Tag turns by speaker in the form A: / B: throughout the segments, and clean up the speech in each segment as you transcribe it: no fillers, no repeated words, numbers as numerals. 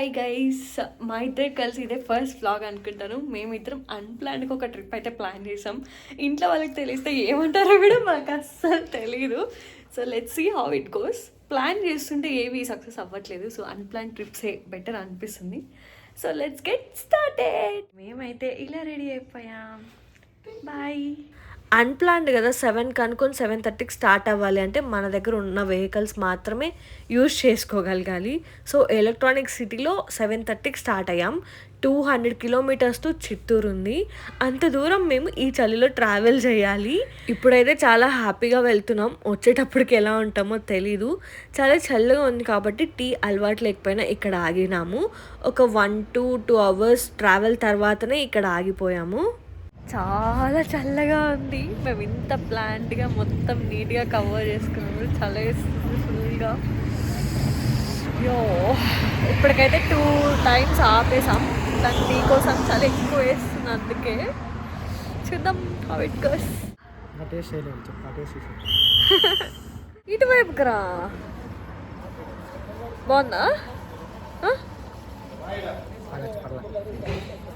A: Hi guys, మా ఇద్దరు కలిసి ఇదే ఫస్ట్ వ్లాగ్ అనుకుంటాను. మేమిద్దరం అన్ప్లాన్డ్గా ఒక ట్రిప్ అయితే ప్లాన్ చేసాం. ఇంట్లో వాళ్ళకి తెలిస్తే ఏమంటారో కూడా మాకు అస్సలు తెలీదు. So let's see how it goes. Plan చేస్తుంటే ఏవి సక్సెస్ అవ్వట్లేదు. సో అన్ప్లాన్ ట్రిప్సే బెటర్ అనిపిస్తుంది. So let's get started. మేమైతే ఇలా రెడీ అయిపోయాం. బాయ్. అన్ప్లాన్డ్ కదా, 7కి అనుకొని 7:30కి స్టార్ట్ అవ్వాలి అంటే మన దగ్గర ఉన్న వెహికల్స్ మాత్రమే యూజ్ చేసుకోగలగాలి. సో ఎలక్ట్రానిక్ సిటీలో 7:30కి స్టార్ట్ అయ్యాం. 200 కిలోమీటర్స్ టు చిత్తూరు ఉంది. అంత దూరం మేము ఈ చలిలో ట్రావెల్ చేయాలి. ఇప్పుడైతే చాలా హ్యాపీగా వెళ్తున్నాం. వచ్చేటప్పటికి ఎలా ఉంటామో తెలీదు. చాలా చల్లగా ఉంది కాబట్టి టీ అలవాటు లేకపోయినా ఇక్కడ ఆగినాము. ఒక 1 to 2 hours ట్రావెల్ తర్వాతనే ఇక్కడ ఆగిపోయాము. చాలా చల్లగా ఉంది. మేము ఇంత ప్లాంట్గా మొత్తం నీట్గా కవర్ చేసుకున్నాము. చల్ల వేస్తుంది ఫుల్గా. యో, ఇప్పటికైతే 2 times ఆపేసాం. దాని మీకోసం చాలా ఎక్కువ వేస్తుంది, అందుకే చూద్దాం హౌ ఇట్ గోస్. ఇటువైపుకి రా. బాగుందా?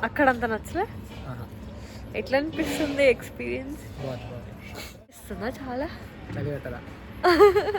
A: అక్కడంతా నచ్చలే? ఎట్లా అనిపిస్తుంది ఎక్స్పీరియన్స్? ఇస్తుందా చాలా?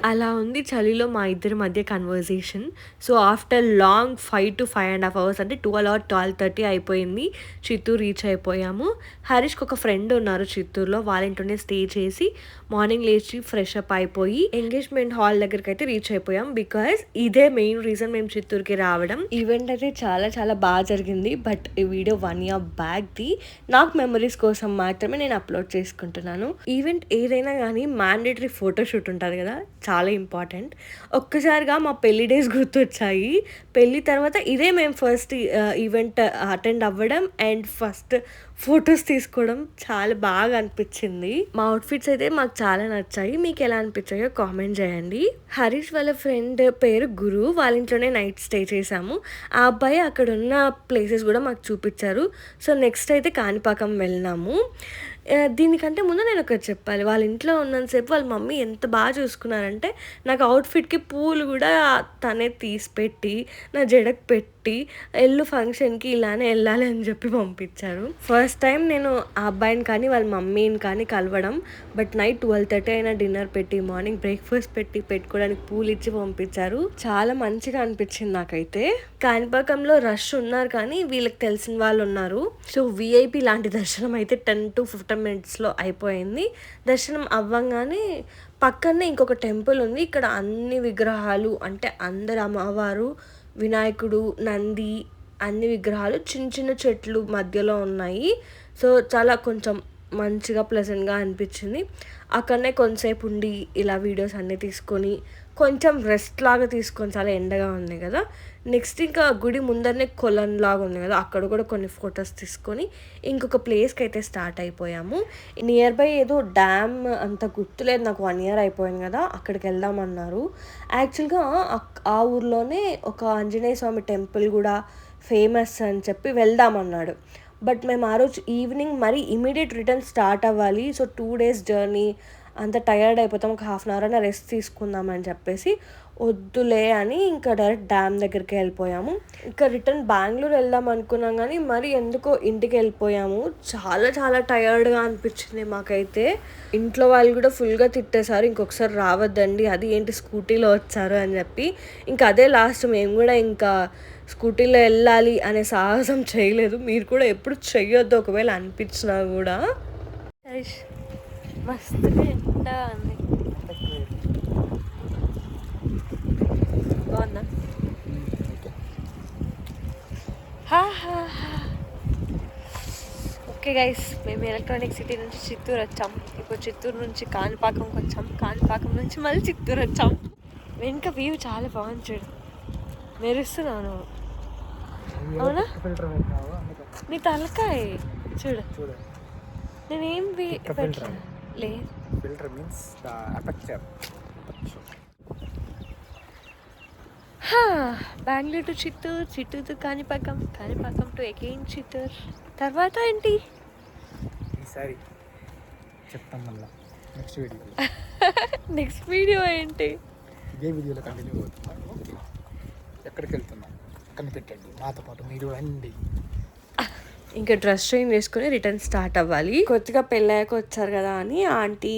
A: అలా ఉంది చలిలో మా ఇద్దరి మధ్య conversation. So after long 5 to 5.5 hours అంటే 12 or 12:30 అయిపోయింది. చిత్తూరు రీచ్ అయిపోయాము. హరీష్కి ఒక ఫ్రెండ్ ఉన్నారు చిత్తూరులో. వాళ్ళ ఇంట్లోనే స్టే చేసి మార్నింగ్ లేచి ఫ్రెష్ అప్ అయిపోయి ఎంగేజ్మెంట్ హాల్ దగ్గరికి అయితే రీచ్ అయిపోయాం. బికాజ్ ఇదే మెయిన్ రీజన్ మేము చిత్తూరుకి రావడం. ఈవెంట్ అయితే చాలా చాలా బాగా జరిగింది. బట్ ఈ వీడియో 1 year బ్యాక్ది. నాకు మెమరీస్ కోసం మాత్రమే నేను అప్లోడ్ చేసుకుంటున్నాను. ఈవెంట్ ఏదైనా కానీ మ్యాండేటరీ ఫోటోషూట్ ఉంటుంది కదా, చాలా ఇంపార్టెంట్. ఒక్కసారిగా మా పెళ్లి డేస్ గుర్తొచ్చాయి. పెళ్ళి తర్వాత ఇదే మేము ఫస్ట్ ఈవెంట్ అటెండ్ అవ్వడం అండ్ ఫస్ట్ ఫొటోస్ తీసుకోవడం చాలా బాగా అనిపించింది. మా అవుట్ఫిట్స్ అయితే మాకు చాలా నచ్చాయి. మీకు ఎలా అనిపించాయో కామెంట్ చేయండి. హరీష్ వాళ్ళ ఫ్రెండ్ పేరు గురు. వాళ్ళ ఇంట్లోనే నైట్ స్టే చేసాము. ఆ అబ్బాయి అక్కడ ఉన్న ప్లేసెస్ కూడా మాకు చూపించారు. సో నెక్స్ట్ అయితే కాణిపాకం వెళ్ళినాము. దీనికంటే ముందు నేను ఒకటి చెప్పాలి. వాళ్ళ ఇంట్లో ఉన్నంతసేపు వాళ్ళ మమ్మీ ఎంత బాగా చూసుకున్నారంటే నాకు అవుట్ఫిట్కి పూలు కూడా తనే తీసి పెట్టి నా జడకు పెట్టి ఫంక్షన్కి ఇలానే వెళ్ళాలి అని చెప్పి పంపించారు. ఫస్ట్ టైం నేను ఆ అబ్బాయిని కానీ వాళ్ళ మమ్మీని కానీ కలవడం. బట్ నైట్ 12:30 అయినా డిన్నర్ పెట్టి మార్నింగ్ బ్రేక్ఫాస్ట్ పెట్టుకోవడానికి పూలు ఇచ్చి పంపించారు. చాలా మంచిగా అనిపించింది నాకైతే. కాణిపాకంలో రష్ ఉన్నారు కానీ వీళ్ళకి తెలిసిన వాళ్ళు ఉన్నారు. సో విఐపి లాంటి దర్శనం అయితే 10 to 15 minutesలో అయిపోయింది. దర్శనం అవ్వంగానే పక్కనే ఇంకొక టెంపుల్ ఉంది. ఇక్కడ అన్ని విగ్రహాలు అంటే అందరు అమ్మవారు, వినాయకుడు, నంది అన్ని విగ్రహాలు చిన్న చిన్న చెట్లు మధ్యలో ఉన్నాయి. సో చాలా కొంచెం మంచిగా ప్లెజెంట్గా అనిపించింది. అక్కడనే కొంతసేపు ఉండి ఇలా వీడియోస్ అన్నీ తీసుకొని కొంచెం రెస్ట్ లాగా తీసుకొని, చాలా ఎండగా ఉంది కదా. నెక్స్ట్ ఇంకా గుడి ముందరనే కొలన్ లాగా ఉంది కదా, అక్కడ కూడా కొన్ని ఫొటోస్ తీసుకొని ఇంకొక ప్లేస్కి అయితే స్టార్ట్ అయిపోయాము. నియర్ బై ఏదో డ్యామ్ అంత గుర్తులేదు నాకు, 1 year అయిపోయింది కదా, అక్కడికి వెళ్దామన్నారు. యాక్చువల్గా ఆ ఊర్లోనే ఒక ఆంజనేయ స్వామి టెంపుల్ కూడా ఫేమస్ అని చెప్పి వెళ్దామన్నాడు. బట్ మేము ఆ రోజు ఈవినింగ్ మరి ఇమీడియట్ రిటర్న్ స్టార్ట్ అవ్వాలి. సో 2 days జర్నీ, అంత టయర్డ్ అయిపోతాం, ఒక 1/2 hour అయినా రెస్ట్ తీసుకుందామని చెప్పేసి వద్దులే అని ఇంకా డైరెక్ట్ డ్యామ్ దగ్గరికి వెళ్ళిపోయాము. ఇంకా రిటర్న్ బెంగళూరు వెళ్దాం అనుకున్నాం కానీ మరి ఎందుకో ఇంటికి వెళ్ళిపోయాము. చాలా చాలా టయర్డ్గా అనిపించింది మాకైతే. ఇంట్లో వాళ్ళు కూడా ఫుల్గా తిట్టేశారు, ఇంకొకసారి రావద్దండి, అది ఏంటి స్కూటీలో వచ్చారు అని చెప్పి. ఇంకా అదే లాస్ట్. మేము కూడా ఇంకా స్కూటీలో వెళ్ళాలి అనే సాహసం చేయలేదు. మీరు కూడా ఎప్పుడు చెయ్యొద్దు ఒకవేళ అనిపించినా కూడా. మస్తు ఎండ ఉంది. బాగుందా? ఓకే గైస్, మేము ఎలక్ట్రానిక్ సిటీ నుంచి చిత్తూరు వచ్చాం. ఇప్పుడు చిత్తూరు నుంచి కాణిపాకంకి వచ్చాం. కాణిపాకం నుంచి మళ్ళీ చిత్తూరు వచ్చాం. వెనుక వ్యూ చాలా బాగుంది చూడు, మెరుస్తున్నాను. అవునా? నీ తలకాయ చూడు. నేనేం లేదు.
B: Filter means the aperture.
A: Bengaluru to Chittoor, Chittoor to Kanipakam, Kanipakam to again Chittoor. తర్వాత ఏంటి
B: ఈసారి చెప్తాం మళ్ళీ నెక్స్ట్ వీడియో.
A: నెక్స్ట్ వీడియో ఏంటి?
B: ఇదే వీడియోలో కంటిన్యూ అవుతున్నాం. ఎక్కడికి వెళ్తున్నాం? కనిపెట్టండి మాతో పాటు మీరు రండి.
A: ఇంకా డ్రెస్ చేంజ్ చేసుకుని రిటర్న్ స్టార్ట్ అవ్వాలి. కొత్తగా పెళ్ళాక వచ్చారు కదా అని ఆంటీ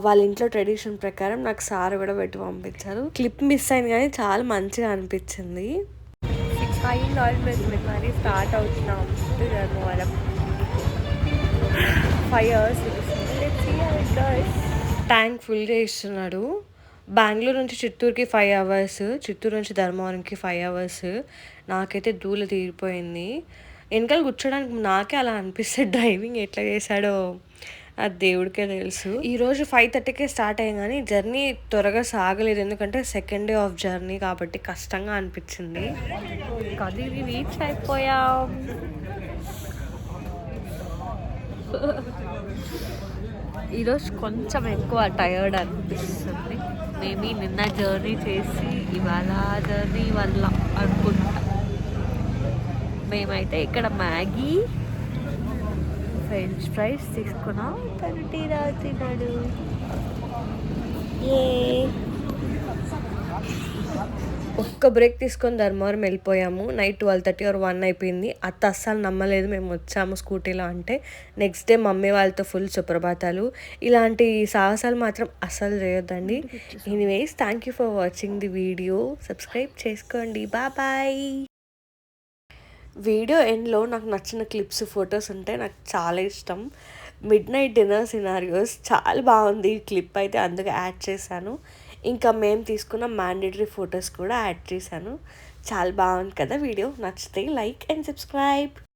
A: వాళ్ళ ఇంట్లో ట్రెడిషన్ ప్రకారం నాకు సార్ కూడా పెట్టి పంపించారు. క్లిప్ మిస్ అయింది కానీ చాలా మంచిగా అనిపించింది. మరి స్టార్ట్ అవుతున్నాం ధర్మవరం. 5 hours ట్యాంక్ ఫుల్ చేస్తున్నాడు. బెంగళూరు నుంచి చిత్తూరుకి 5 hours, చిత్తూరు నుంచి ధర్మవరంకి 5 hours. నాకైతే ధూళి తీరిపోయింది. వెనకాల కూర్చోడానికి నాకే అలా అనిపిస్తే డ్రైవింగ్ ఎట్లా చేశాడో అది దేవుడికే తెలుసు. ఈరోజు 5:30కే స్టార్ట్ అయ్యాం కానీ జర్నీ త్వరగా సాగలేదు, ఎందుకంటే సెకండ్ డే ఆఫ్ జర్నీ కాబట్టి కష్టంగా అనిపించింది. కదిరి రీచ్ అయిపోయాం. ఈరోజు కొంచెం ఎక్కువ టయర్డ్ అనిపిస్తుంది. మేబీ నిన్న జర్నీ చేసి ఇవాళ జర్నీ వల్ల అనుకుంటా. మేమైతే ఇక్కడ మ్యాగీ ఫ్రెంచ్ ఫ్రైస్ తీసుకున్నాం. తను టీ తాగుతున్నాడు. ఏ ఒక్క బ్రేక్ తీసుకొని ధర్మవరం వెళ్ళిపోయాము. నైట్ 12:30 or 1 అయిపోయింది. అత్త అస్సలు నమ్మలేదు మేము వచ్చాము స్కూటీలో అంటే. నెక్స్ట్ డే మమ్మీ వాళ్ళతో ఫుల్ సుప్రభాతాలు. ఇలాంటి సాహసాలు మాత్రం అస్సలు చేయొద్దండి. Anyways, thank you for watching the video. Subscribe చేసుకోండి. బాయ్. వీడియో ఎండ్లో నాకు నచ్చిన క్లిప్స్, ఫొటోస్ ఉంటే నాకు చాలా ఇష్టం. మిడ్ నైట్ డిన్నర్ సినారియోస్ చాలా బాగుంది ఈ క్లిప్ అయితే, అందుకే యాడ్ చేశాను. ఇంకా మేము తీసుకున్న మ్యాండేటరీ ఫొటోస్ కూడా యాడ్ చేశాను. చాలా బాగుంది కదా వీడియో. నచ్చితే లైక్ అండ్ సబ్స్క్రైబ్.